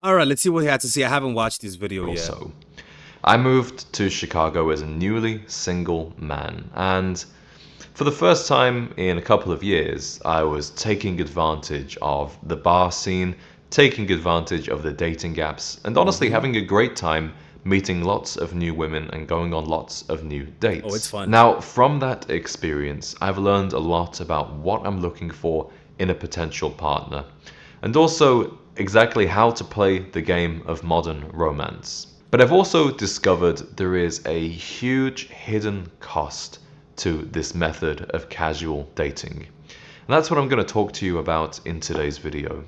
All right, let's see what he had to say. I haven't watched this video Or yet. so. I moved to Chicago as a newly single man, and for the first time in a couple of years, I was taking advantage of the bar scene, taking advantage of the dating apps, and honestly Mm-hmm. having a great time meeting lots of new women and going on lots of new Oh, it's dates. fun. Now, from that experience, I've learned a lot about what I'm looking for in a potential partner, and also exactly how to play the game of modern romance. But I've also discovered there is a huge hidden cost to this method of casual dating. And that's what I'm going to talk to you about in today's video.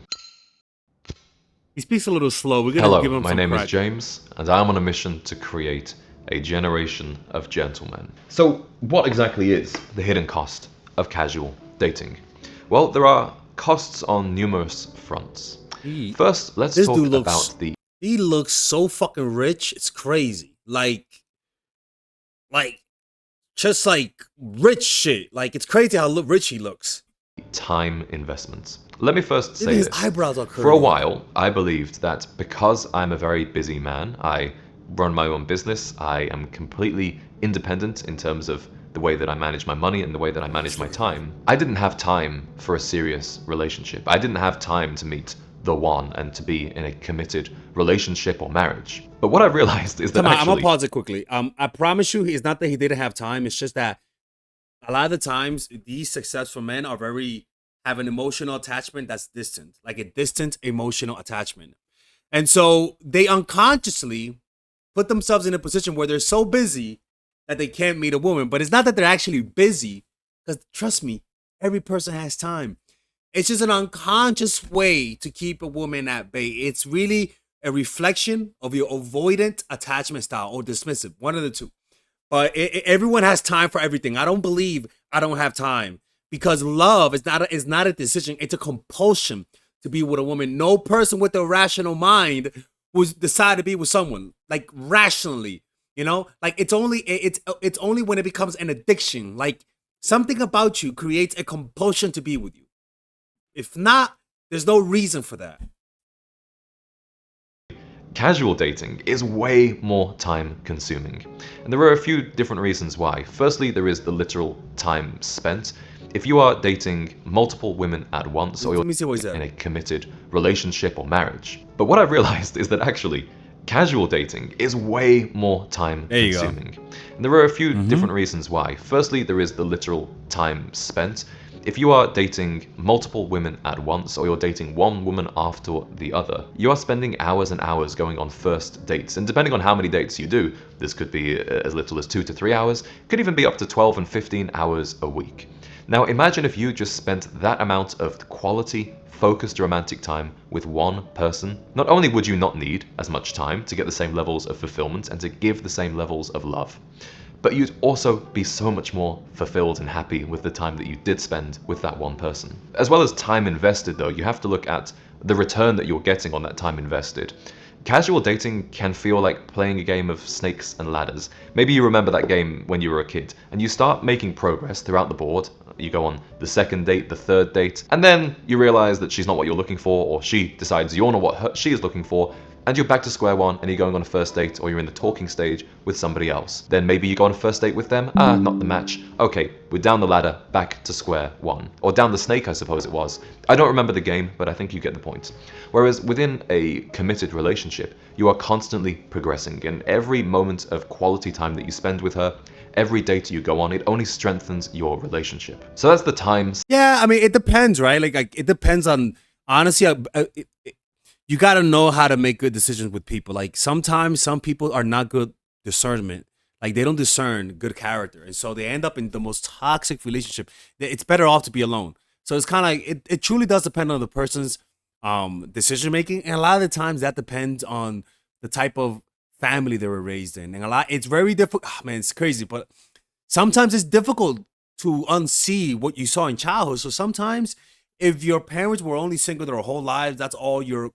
He speaks a little slow. We're gonna give Hello, him my some name is crack. James, and I'm on a mission to create a generation of gentlemen. So, what exactly is the hidden cost of casual dating? Well, there are costs on numerous fronts. He, First, let's this dude talk looks. about the He looks so fucking rich. It's crazy. Like, just like rich shit. Like, it's crazy how rich he looks. time investment. Let me first Even say his this. eyebrows are For a curly. while, I believed that because I'm a very busy man, I run my own business, I am completely independent in terms of the way that I manage my money and the way that I manage my time. I didn't have time for a serious relationship. I didn't have time to meet the one and to be in a committed relationship or marriage. But what I've realized is that I'm gonna actually pause it quickly. I promise you, it's not that he didn't have time. It's just that a lot of the times these successful men are very have an emotional attachment that's distant, like a distant emotional attachment. And so they unconsciously put themselves in a position where they're so busy that they can't meet a woman. But it's not that they're actually busy, because trust me, every person has time. It's just an unconscious way to keep a woman at bay. It's really a reflection of your avoidant attachment style or dismissive, one of the two. But everyone has time for everything. I don't believe I don't have time, because love is not a decision. It's a compulsion to be with a woman. No person with a rational mind will decide to be with someone like rationally. Like it's only when it becomes an addiction. Like something about you creates a compulsion to be with you. If not, there's no reason for that. casual dating is way more time consuming. And there are a few different reasons why. Firstly, there is the literal time spent. If you are dating multiple women at once or Let you're me see what he said. in a committed relationship or marriage. But what I've realized is that actually casual dating is way more time There you go. consuming. And there are a few Mm-hmm. different reasons why. Firstly, there is the literal time spent. If you are dating multiple women at once, or you're dating one woman after the other, you are spending hours and hours going on first dates. And depending on how many dates you do, this could be as little as 2 to 3 hours, could even be up to 12 and 15 hours a week. Now imagine if you just spent that amount of quality, focused romantic time with one person. Not only would you not need as much time to get the same levels of fulfillment and to give the same levels of love, but you'd also be so much more fulfilled and happy with the time that you did spend with that one person. As well as time invested, though, you have to look at the return that you're getting on that time invested. Casual dating can feel like playing a game of snakes and ladders. Maybe you remember that game when you were a kid, and you start making progress throughout the board. You go on the second date, the third date, and then you realize that she's not what you're looking for, or she decides you're not what she is looking for, and you're back to square one and you're going on a first date or you're in the talking stage with somebody else. Then maybe you go on a first date with them, not the match. Okay, we're down the ladder, back to square one. Or down the snake, I suppose it was. I don't remember the game, but I think you get the point. Whereas within a committed relationship, you are constantly progressing, and every moment of quality time that you spend with her, every date you go on, it only strengthens your relationship. So that's the times. Yeah, I mean, it depends, right? Like it depends on honestly. You got to know how to make good decisions with people. Like sometimes some people are not good discernment. Like they don't discern good character, and so they end up in the most toxic relationship. It's better off to be alone. So it's kind of like it truly does depend on the person's decision making, and a lot of the times that depends on the type of family they were raised in, and a lot it's very difficult. Man, it's crazy, but sometimes it's difficult to unsee what you saw in childhood. So sometimes if your parents were only single their whole lives, that's all you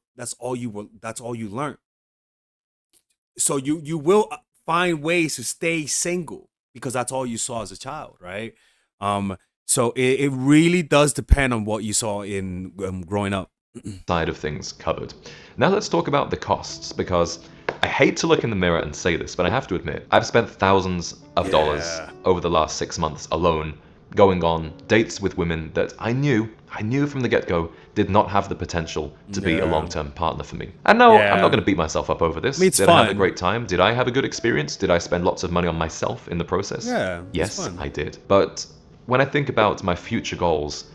learn. So you will find ways to stay single because that's all you saw as a child, right? Um, so it really does depend on what you saw in growing up. side of things covered. Now let's talk about the costs, because I hate to look in the mirror and say this, but I have to admit, I've spent thousands of dollars Yeah. over the last 6 months alone going on dates with women that I knew from the get-go did not have the potential to be a Yeah. long-term partner for me. And no, I'm not Yeah. going to beat myself up over I this. mean, it's Did I have a fun. great time? Did I have a good experience? Did I spend lots of money on myself in the process? Yeah, it's Yes, fun. I did. But when I think about my future goals,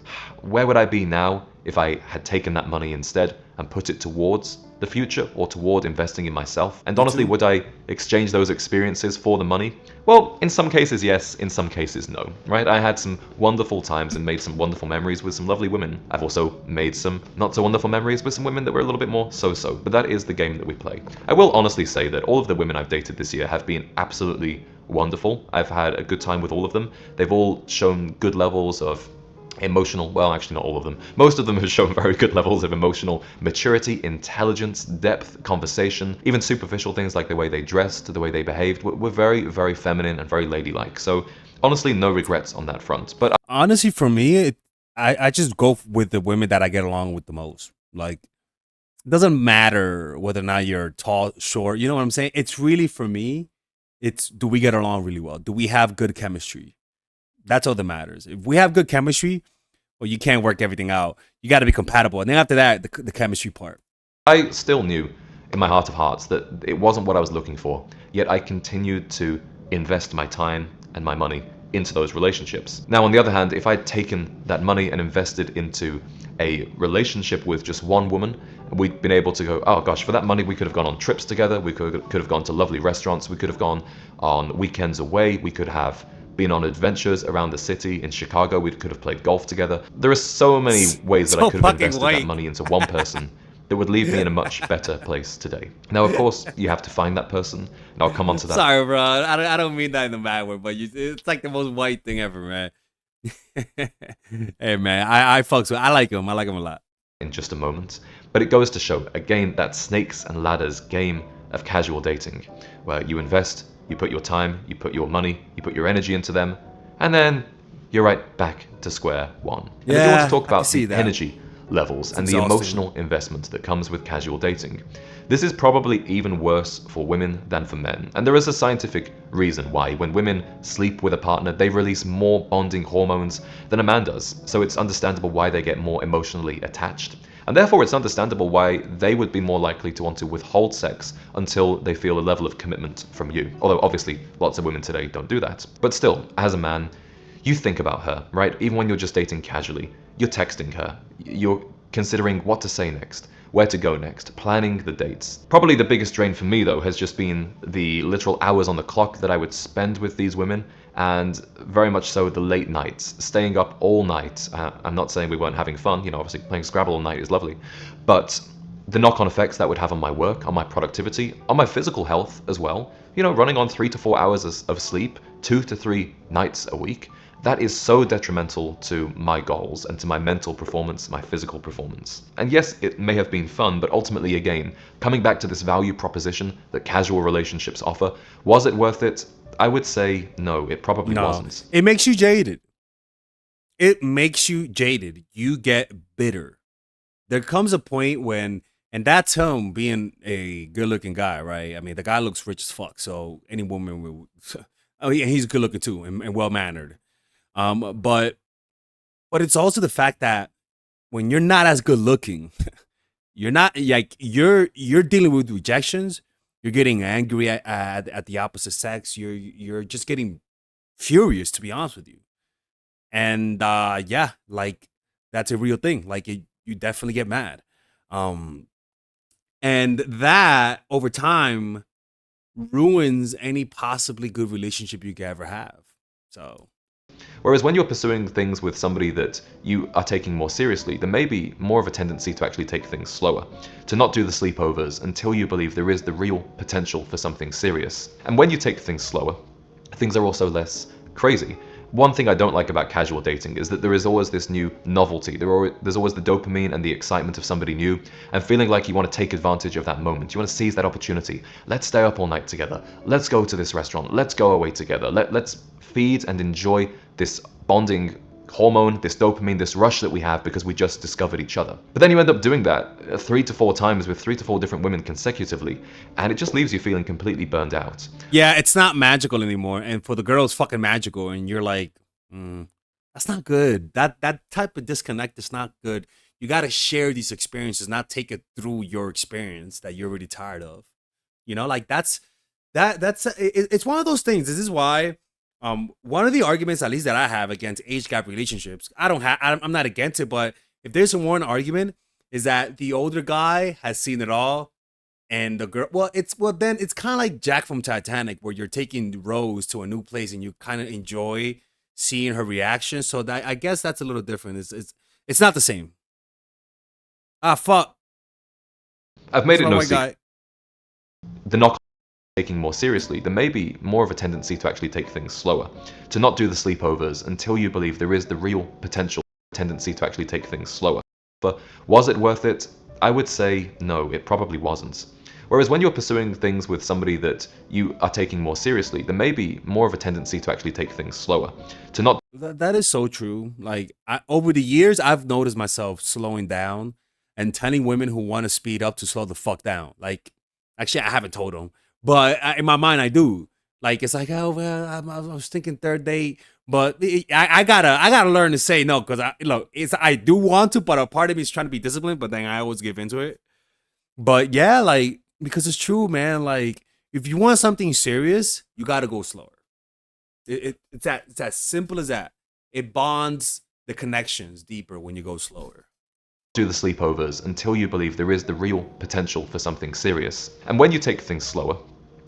where would I be now if I had taken that money instead and put it towards the future or toward investing in myself? And Me honestly, too. would I exchange those experiences for the money? Well, in some cases, yes. In some cases, no. Right? I had some wonderful times and made some wonderful memories with some lovely women. I've also made some not so wonderful memories with some women that were a little bit more so-so. But that is the game that we play. I will honestly say that all of the women I've dated this year have been absolutely wonderful. I've had a good time with all of them. They've all shown good levels of emotional, well, actually not all of them. Most of them have shown very good levels of emotional maturity, intelligence, depth, conversation, even superficial things like the way they dressed, the way they behaved were very, very feminine and very ladylike. So honestly, no regrets on that front. But Honestly, for me, I just go with the women that I get along with the most. Like, it doesn't matter whether or not you're tall, short. You know what I'm saying? It's really for me. It's, do we get along really well? Do we have good chemistry? That's all that matters. If we have good chemistry, well, you can't work everything out. You got to be compatible, and then after that, the chemistry part. I still knew in my heart of hearts that it wasn't what I was looking for, yet I continued to invest my time and my money into those relationships. Now, on the other hand, if I'd taken that money and invested into a relationship with just one woman, we'd been able to go, oh gosh, for that money we could have gone on trips together, we could have gone to lovely restaurants, we could have gone on weekends away, we could have been on adventures around the city in Chicago, we could have played golf together. There are so many ways that I So could have fucking invested that white. money into one person that would leave me in a much better place today. Now, of course, you have to find that person, and I'll come on to that. Sorry, bro. I don't mean that in the bad way, but it's like the most white thing ever, man. Hey, man, I fucks with. I like him. I like him a lot. In just a moment. But it goes to show, again, that snakes and ladders game of casual dating, where you invest, you put your time, you put your money, you put your energy into them, and then you're right back to square one. And if you want to Yeah, talk I can about see the that. energy levels It's and the exhausting. emotional investment that comes with casual dating, this is probably even worse for women than for men. And there is a scientific reason why. When women sleep with a partner, they release more bonding hormones than a man does. So it's understandable why they get more emotionally attached. And therefore, it's understandable why they would be more likely to want to withhold sex until they feel a level of commitment from you. Although, obviously, lots of women today don't do that. But still, as a man, you think about her, right? Even when you're just dating casually, you're texting her, you're considering what to say next, where to go next, planning the dates. Probably the biggest drain for me, though, has just been the literal hours on the clock that I would spend with these women, and very much so the late nights, staying up all night. I'm not saying we weren't having fun, obviously playing Scrabble all night is lovely, but the knock-on effects that would have on my work, on my productivity, on my physical health as well. Running on 3 to 4 hours of sleep, 2 to 3 nights a week, that is so detrimental to my goals and to my mental performance, my physical performance. And yes, it may have been fun, but ultimately, again, coming back to this value proposition that casual relationships offer, was it worth it? I would say no, it probably No, wasn't. it makes you jaded. It makes you jaded. You get bitter. There comes a point when, and that's him being a good-looking guy, right? I mean, the guy looks rich as fuck, so any woman will. Oh, yeah, he's good looking too and well mannered. But it's also the fact that when you're not as good looking, you're not like you're dealing with rejections. You're getting angry at the opposite sex. You're just getting furious, to be honest with you. And yeah, like that's a real thing. Like you definitely get mad. Um, and that over time ruins any possibly good relationship you could ever have. So Whereas when you're pursuing things with somebody that you are taking more seriously, there may be more of a tendency to actually take things slower, to not do the sleepovers until you believe there is the real potential for something serious. And when you take things slower, things are also less crazy. One thing I don't like about casual dating is that there is always this new novelty. There's always the dopamine and the excitement of somebody new, and feeling like you want to take advantage of that moment. You want to seize that opportunity. Let's stay up all night together. Let's go to this restaurant. Let's go away together. Let's feed and enjoy this bonding hormone, this dopamine, this rush that we have because we just discovered each other. But then you end up doing that 3 to 4 times with 3 to 4 different women consecutively, and it just leaves you feeling completely burned out. Yeah, it's not magical anymore, and for the girl, it's fucking magical, and you're like, that's not good. That type of disconnect is not good. You got to share these experiences, not take it through your experience that you're already tired of. You know, like it's one of those things. This is why one of the arguments, at least that I have against age gap relationships, I'm not against it, but if there's one argument, is that the older guy has seen it all, and the girl, then it's kind of like Jack from Titanic, where you're taking Rose to a new place and you kind of enjoy seeing her reaction. So that, I guess that's a little different. It's not the same. Ah, fuck. I've made It's it my no white secret. guy. The knock taking more seriously, there may be more of a tendency to actually take things slower, to not do the sleepovers until you believe there is the real potential tendency to actually take things slower. But was it worth it? I would say no, it probably wasn't. Whereas when you're pursuing things with somebody that you are taking more seriously, there may be more of a tendency to actually take things slower, to not That is so true. Like over the years, I've noticed myself slowing down and telling women who want to speed up to slow the fuck down. Like, actually, I haven't told them, but in my mind, I do. Like, it's like, oh well, I was thinking third date, but I gotta learn to say no, because I do want to, but a part of me is trying to be disciplined, but then I always give into it. But yeah, like, because it's true, man. Like, if you want something serious, you gotta go slower. It's as simple as that. It bonds the connections deeper when you go slower. do the sleepovers until you believe there is the real potential for something serious. And when you take things slower,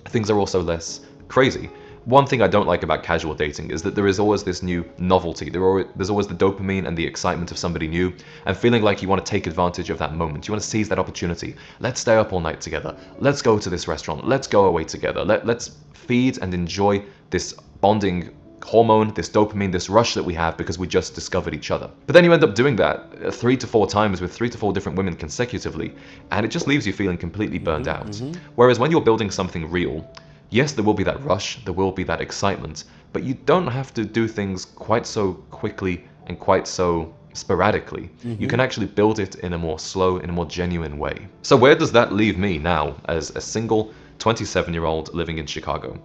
things are also less crazy. One thing I don't like about casual dating is that there is always this new novelty. There's always the dopamine and the excitement of somebody new, and feeling like you want to take advantage of that moment. You want to seize that opportunity. Let's stay up all night together. Let's go to this restaurant. Let's go away together. Let's feed and enjoy this bonding hormone, this dopamine, this rush that we have because we just discovered each other. But then you end up doing that 3 to 4 times with 3 to 4 different women consecutively, and it just leaves you feeling completely burned out. Whereas when you're building something real, yes, there will be that rush, there will be that excitement, but you don't have to do things quite so quickly and quite so sporadically. You can actually build it in a more slow, in a more genuine way. So where does that leave me now as a single 27-year-old living in Chicago?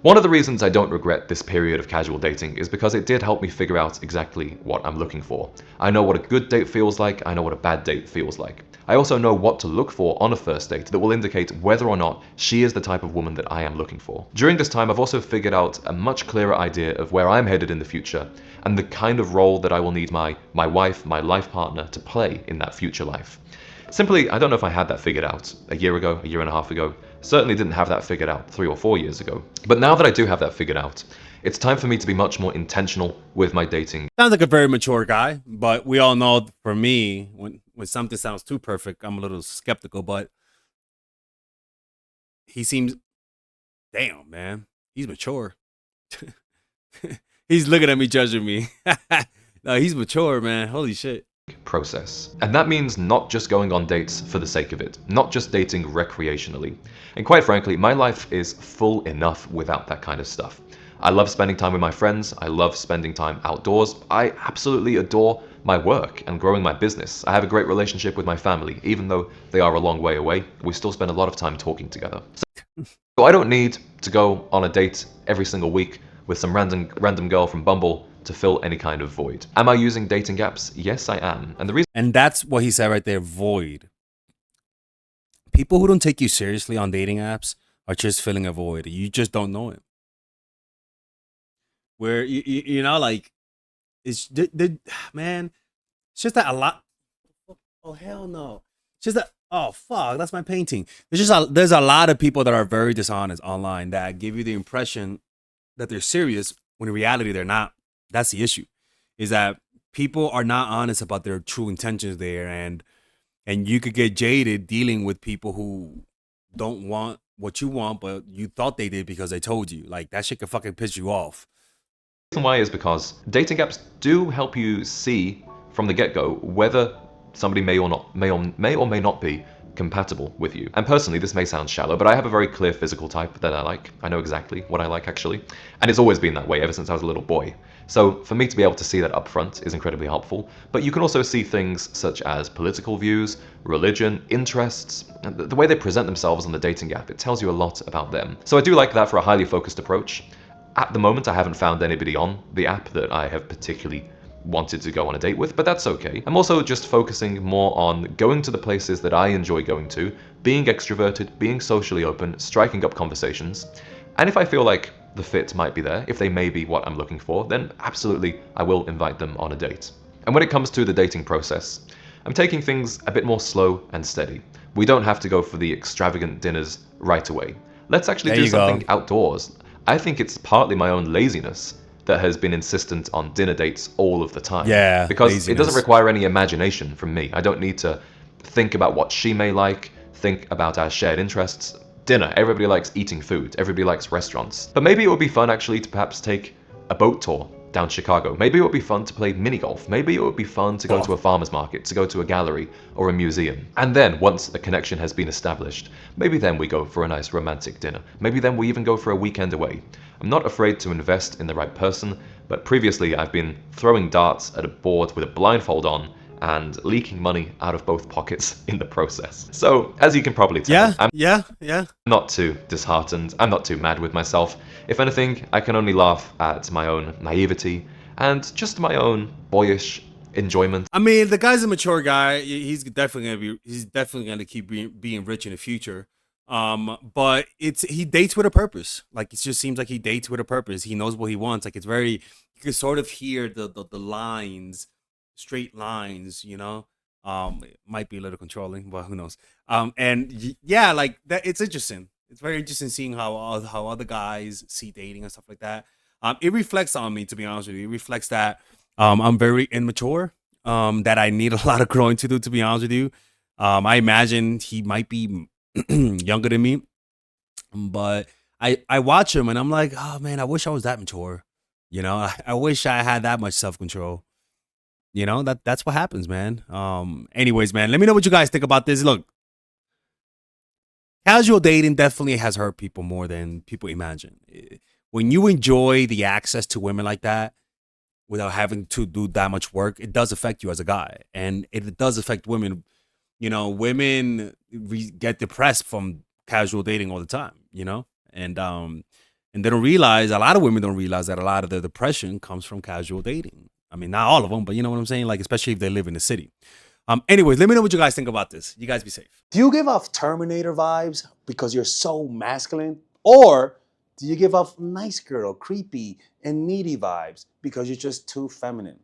One of the reasons I don't regret this period of casual dating is because it did help me figure out exactly what I'm looking for. I know what a good date feels like, I know what a bad date feels like. I also know what to look for on a first date that will indicate whether or not she is the type of woman that I am looking for. During this time, I've also figured out a much clearer idea of where I'm headed in the future and the kind of role that I will need my wife, my life partner, to play in that future life. Simply, I don't know if I had that figured out a year ago, a year and a half ago. Certainly didn't have that figured out 3 or 4 years ago. But now that I do have that figured out, it's time for me to be much more intentional with my dating. Sounds like a very mature guy, but we all know, for me, when something sounds too perfect, I'm a little skeptical. But he seems, damn, man, he's mature. He's looking at me, judging me. No, he's mature, man. Holy shit. Process. And that means not just going on dates for the sake of it, not just dating recreationally. And quite frankly, my life is full enough without that kind of stuff. I love spending time with my friends, I love spending time outdoors, I absolutely adore my work and growing my business. I have a great relationship with my family, even though they are a long way away, we still spend a lot of time talking together. So I don't need to go on a date every single week with some random girl from Bumble to fill any kind of void. Am I using dating apps? Yes, I am. And the reason And that's what he said right there, void. People who don't take you seriously on dating apps are just filling a void. You just don't know it. Where, you know, like, it's, man, it's just that a lot. Oh, hell no. It's just that, oh, fuck, that's my painting. There's a lot of people that are very dishonest online that give you the impression that they're serious when in reality they're not. That's the issue, is that people are not honest about their true intentions there, and you could get jaded dealing with people who don't want what you want, but you thought they did because they told you. Like, that shit could fucking piss you off. why is because dating apps do help you see from the get-go whether somebody may or may not be compatible with you. And personally, this may sound shallow, but I have a very clear physical type that I like. I know exactly what I like, actually. And it's always been that way ever since I was a little boy. So for me to be able to see that up front is incredibly helpful. But you can also see things such as political views, religion, interests, and the way they present themselves on the dating app. It tells you a lot about them. So I do like that for a highly focused approach. At the moment, I haven't found anybody on the app that I have particularly wanted to go on a date with, but that's okay. I'm also just focusing more on going to the places that I enjoy going to, being extroverted, being socially open, striking up conversations. And if I feel like the fit might be there, if they may be what I'm looking for, then absolutely I will invite them on a date. And when it comes to the dating process, I'm taking things a bit more slow and steady. We don't have to go for the extravagant dinners right away. Let's actually There do you go. something outdoors. I think it's partly my own laziness that has been insistent on dinner dates all of the time. Yeah, Because laziness. it doesn't require any imagination from me. I don't need to think about what she may like, think about our shared interests. Dinner, everybody likes eating food, everybody likes restaurants. But maybe it would be fun actually to perhaps take a boat tour down Chicago. Maybe it would be fun to play mini golf. Maybe it would be fun to go to a farmer's market, to go to a gallery or a museum. And then, once a connection has been established, maybe then we go for a nice romantic dinner. Maybe then we even go for a weekend away. I'm not afraid to invest in the right person, but previously I've been throwing darts at a board with a blindfold on and leaking money out of both pockets in the process. So, as you can probably tell, I'm Yeah. not too disheartened, I'm not too mad with myself. If anything, I can only laugh at my own naivety and just my own boyish enjoyment. I mean, the guy's a mature guy. He's definitely gonna keep being rich in the future. But he dates with a purpose. Like it just seems like he dates with a purpose. He knows what he wants. Like it's very you can sort of hear the lines, straight lines, you know. It might be a little controlling, but who knows? Yeah, like that. It's interesting. It's very interesting seeing how other guys see dating and stuff like that. It reflects on me, to be honest with you. It reflects that I'm very immature. That I need a lot of growing to do, to be honest with you. I imagine he might be younger than me, but I watch him and I'm like, oh man, I wish I was that mature. You know, I wish I had that much self control. You know, that's what happens, man. Anyways, man, let me know what you guys think about this. Look, casual dating definitely has hurt people more than people imagine. When you enjoy the access to women like that without having to do that much work, it does affect you as a guy, and it does affect women. You know, women get depressed from casual dating all the time. You know, and they don't realize, a lot of women don't realize that a lot of the depression comes from casual dating. I mean, not all of them, but you know what I'm saying? Like, especially if they live in the city. Anyways, let me know what you guys think about this. You guys be safe. Do you give off Terminator vibes because you're so masculine? Or do you give off nice girl, creepy, and needy vibes because you're just too feminine?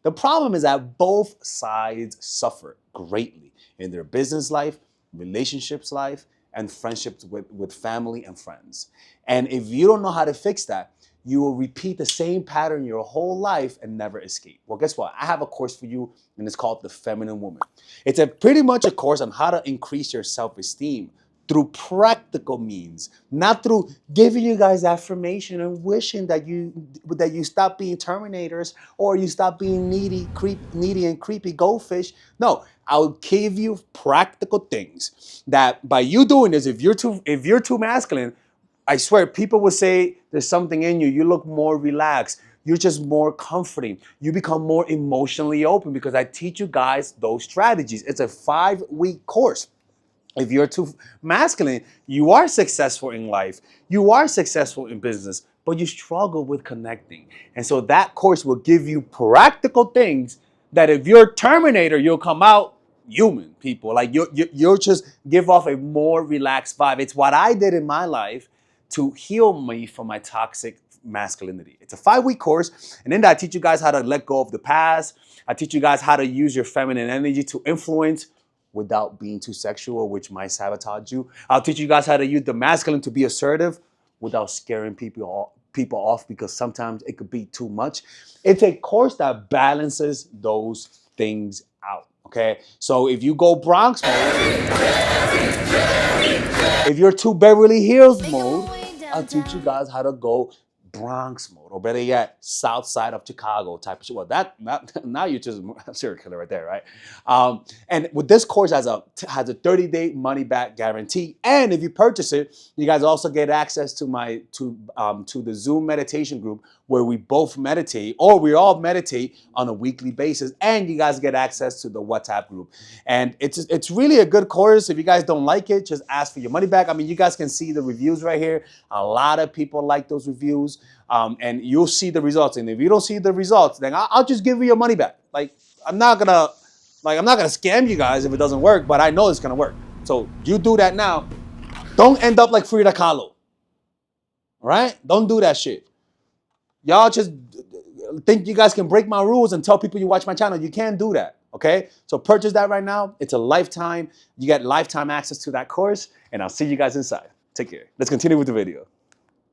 The problem is that both sides suffer greatly in their business life, relationships life, and friendships with family and friends. And if you don't know how to fix that, you will repeat the same pattern your whole life and never escape. Well, guess what? I have a course for you, and it's called The Feminine Woman. It's pretty much a course on how to increase your self-esteem through practical means, not through giving you guys affirmation and wishing that you stop being Terminators or you stop being needy and creepy goldfish. No, I'll give you practical things that by you doing this, if you're too masculine, I swear, people will say there's something in you. You look more relaxed. You're just more comforting. You become more emotionally open because I teach you guys those strategies. It's a 5-week course. If you're too masculine, you are successful in life. You are successful in business, but you struggle with connecting. And so that course will give you practical things that if you're a Terminator, you'll come out human, people. Like you'll just give off a more relaxed vibe. It's what I did in my life to heal me from my toxic masculinity. It's a 5-week course, and in that I teach you guys how to let go of the past. I teach you guys how to use your feminine energy to influence without being too sexual, which might sabotage you. I'll teach you guys how to use the masculine to be assertive without scaring people off because sometimes it could be too much. It's a course that balances those things out. Okay, so if you go Bronx mode, if you're too Beverly Hills mode, I'll teach you guys how to go Bronx mode. or better yet, south side of Chicago type of shit. Well, now you're just a serial killer right there, right? And with this course has a 30-day money back guarantee, and if you purchase it, you guys also get access to my to the Zoom meditation group where we both meditate, or we all meditate on a weekly basis, and you guys get access to the WhatsApp group. And it's really a good course. If you guys don't like it, just ask for your money back. I mean, you guys can see the reviews right here. A lot of people like those reviews, and you'll see the results. And if you don't see the results, then I'll just give you your money back. Like I'm not gonna scam you guys if it doesn't work, but I know it's gonna work. So you do that now. Don't end up like Frida Kahlo. All right? Don't do that shit. Y'all just think you guys can break my rules and tell people you watch my channel. You can't do that. Okay? So purchase that right now. It's a lifetime. You get lifetime access to that course, and I'll see you guys inside. Take care. Let's continue with the video.